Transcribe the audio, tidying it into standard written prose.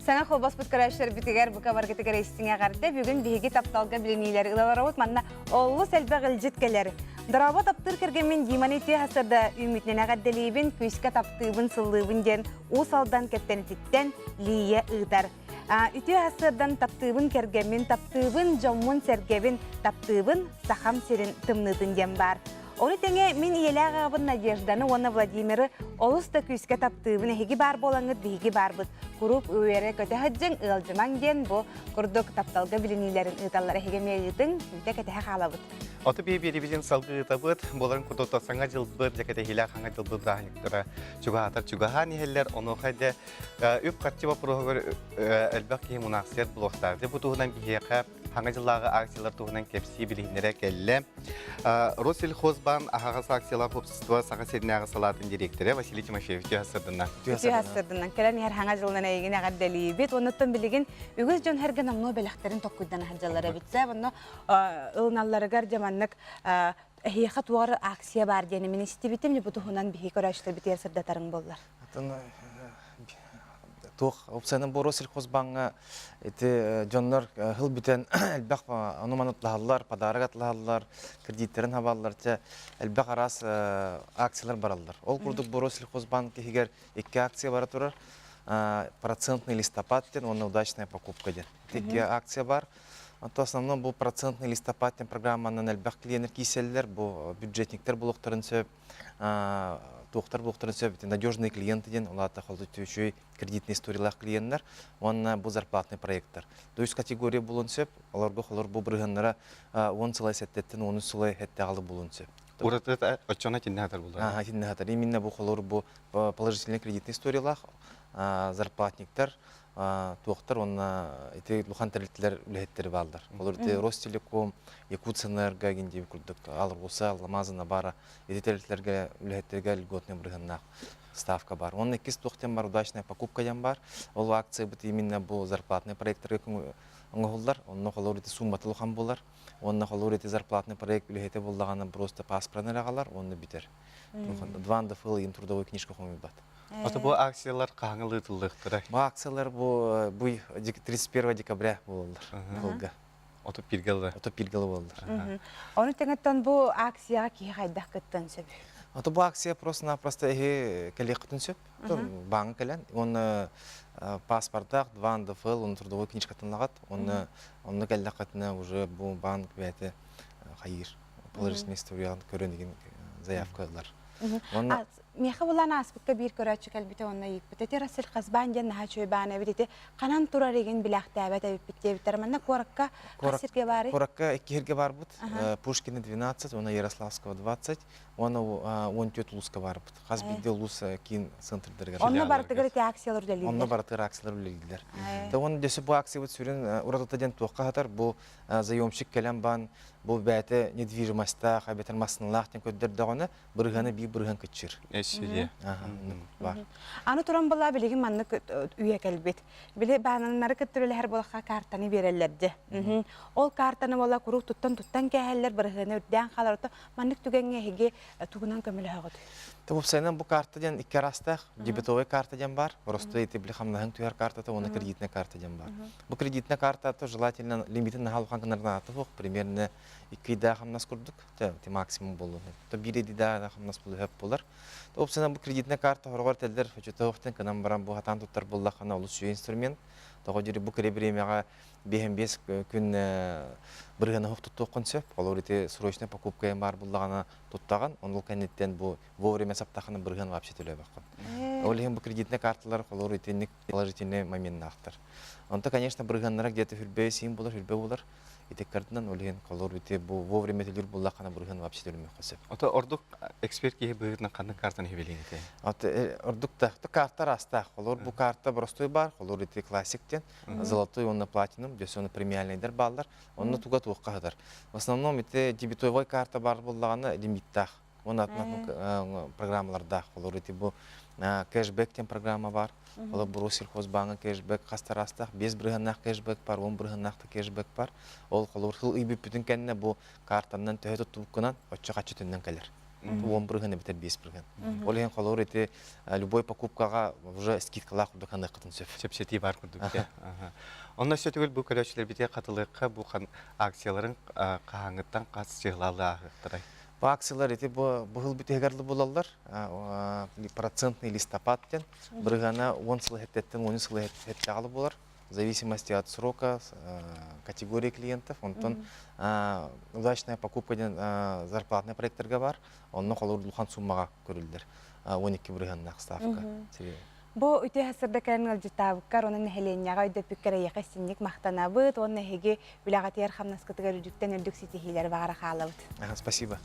Sana xolbas butkaraşlar bitiger bu kabar getiger istinge garda bugün bihi taptalga biliniyler ılalarot manna ollu selbe gıljitkeleri. Daraba taptır kergemin dimaniti hasarda ümitlerine gaddelibin küyüske taptığın sıllıbın den o saldan kettenititten liye ıdar. Ütü hasardan taptığın kergemin taptığın cammun sergebin taptığın saham serin tımnıdın den var. Onu tenge min iyela gabın Nadejdanı ona Vladimir'i olus da küyüske taptığın hegi bar bolangıt bihigi barbıt. Kurup üyere köte hıccın ılcıman gen bu kurduk taptalga bilinilerin ıtalları hegemeliydin üte ketehe kalabıt. Otu bir bilin salgı tabıt, boların kututa sana jılbır, jakete hilak hanga jılbır dahiliktara. Çuga hatar çuga hani heller onu hayde üp katçıba proğur elbaki munaksiyat bloktardı. Bu tuğunan bihiyaka hanga jıllağı aksiyalar tuğunan kepsi bilinlere kelle. Rosil Hozban ahağası aksiyalar popsistua sağa serine ağı salatın direktörü Vasily Timofeyev tüy hasırdından. Tüy hasırdından. Kelen her hanga jılına egine gaddeli bit. Onutun biligin ügüz jön her gün amno belakterin tokkuydan haccalara bitse. Bunu ılnalları garcamanlık hiyakat varı aksiya var diyeni ministi bitim ne bu tuğunan bihi körüştür biter sırdatarın bollar. Тух, опсанын Боросил Хозбанга эти жоннор хыл битен элбак ануманытлааллар, подарок атлааллар, кредиттерин хабалларча элбак арас акциялар бараллар. Ол курдук Боросил Хозбанк кигер 2 акция бара турар. Процентный листопад ден, оны удачная покупка ден. 2 акция бар. То основном бу процентный листопад ден программанын элбак клиенттер киселлер, бу бюджетниктер булуктарын сөп, туохтар булуктарын сөп, надежный клиенты ден, улата холдутующий кредитный историялах клиенттер, он бу зарплатный проекттер. То есть категория булун сөп, оларга холор бу бирганнара 10 сылай сеттеттен 10 сылай хетте алып булун сөп. Урата очона тиннатар булды. Тиннатар. Именно бу холор бу положительный кредитный историялах зарплатниктер туохтар он эти лухан тәрелтелер үлеттері балдар. Олар Ростелеком, Якутсэнерго генде курдук, Алыргуса, Ламазына бара, эти тәрелтелерге үлеттерге льготный бирганнак ставка бар. Он экис туохтен бар, удачная покупка ден бар. Ол акция бит именно бу зарплатный проекттерге оңголдар. Онно холор эти сумматы лухан болар. Онно холор эти зарплатный проект үлете боллаганы просто паспортный агалар, онны битер. Дванда фыл ин трудовой книжка хомибат. Otu bu aksiyalar kağınlı tıllıqtır. Bu aksiyalar bu 31 декабря oldular. Otu pilgalı. Otu pilgalı oldular. Onu tengetten bu aksiya ki hayda kıttın söp. Otu bu aksiya просто келе кытын сөп. Банк келен, оны паспортак, дванда фыл, оны трудовой книжкатын лагат, оны келе кытына уже bu банк бәте хайыр. Положительный историялы көрөнген заявкалар. Меха булан аспыкка бир көрәчү кәлбите онна йикбите терасыл казбан жан наха чөйбаны бите канан турар еген билахтабат битте битермәнне коракка касирге бары коракка 2 жерге бар бут Пушкина 12 оны Ярославского 20 оны 14 Луска бар бут казбиде Лус кин центрдерге онна бартыгыр те акциялар делилер онна бартыгыр акциялар делилер да оны десе бу акция бут сүрен урататаден туакка хатар бу заемщик келен бан бу бәте недвижимостьта хабетер масынлах тен көддерде гына бирганы би бирган кычыр Эссе. Бар. Аны туран бала билеген манны үйе кәлбет. Биле бананнары көттүреле һәр булакка картаны берелерди. Ол картаны бала курук туттан кәһәлләр биргәне үдән халарты маннык түгәнгә һеге тугунан көмеле хагыт. Табып сенен бу картадан 2 растах, дебетовый картадан бар, просто эти блихамнаһын туяр картата, оны кредитная картадан бар. Бу кредитная карта то желательно лимитин на халкан гынарна атып, примерно 2 да хамнас курдук, те максимум болду. То 1 да хамнас болду хеп болар. Табып сенен бу кредитная карта хоргор телдер фочотовтен канам барам бу хатан туттар боллахана улус инструмент. Того жери бу кребремяга 5 күн биргәне хокты токконсеп, алар ите срочная покупка бар буллагана туттаган, онул кенеттен бу вовремя саптаханы биргәне вообще төлөй баккан. Олеген бу кредитный карталар алар ите положительный момент нактыр. Онда, конечно, биргәннәр где-то филбе син булар, филбе булар. Ите картынан олеген алар ите бу вовремя төлөр буллагана биргәне вообще төлөмөй калсып. Otu orduk ekspert ki bugün kanın kartını heveliydi. Ордукта карта раста, алар бу карта простой бар, алар ите классиктен, золотой, он платином, здесь он премиальныйдер балдар, он туга туакка хадар. В основном ите дебетовой карта бар буллаганы лимиттах. Он атнат программаларда, алар ите бу кэшбэк тен программа бар. Алар Боросил Хозбанга кэшбэк хастарастах, без бирганнах кэшбэк бар, 10 бирганнах кэшбэк бар. Ол алар хыл ибип бүтүн кенне бу картандан төһө туткунан очча качы түннөн келер. 10 брыганы битер 5 брыган. Ол ен колор эти любой покупкага уже скидкалар курдук аны кытын сөп. Чепчети бар күрдүк. Онна сөтүгүл бу көрөчлөр бите катылыкка бу акцияларын кааңыттан катышчылалы агыктырай. Бу акциялар эти бу быгыл битегерлы болалар. Процентный листопадтен брыгана 10 сыл хеттен 10 сыл хеттагалы болар. В зависимости от срока, категории клиентов, удачная покупка зарплатный проекторга бар, он холор дулхан суммага көрүлдер. 12 брыганнак ставка. Бу үтө хасырда кәрнел житабыккар онун хеленняга өйдө пиккере яқасынник мактанабыт, онна хеге бүләгатер хамнаскытыгар үдүктен үрдүк ситихилер багара халабыт. Спасибо.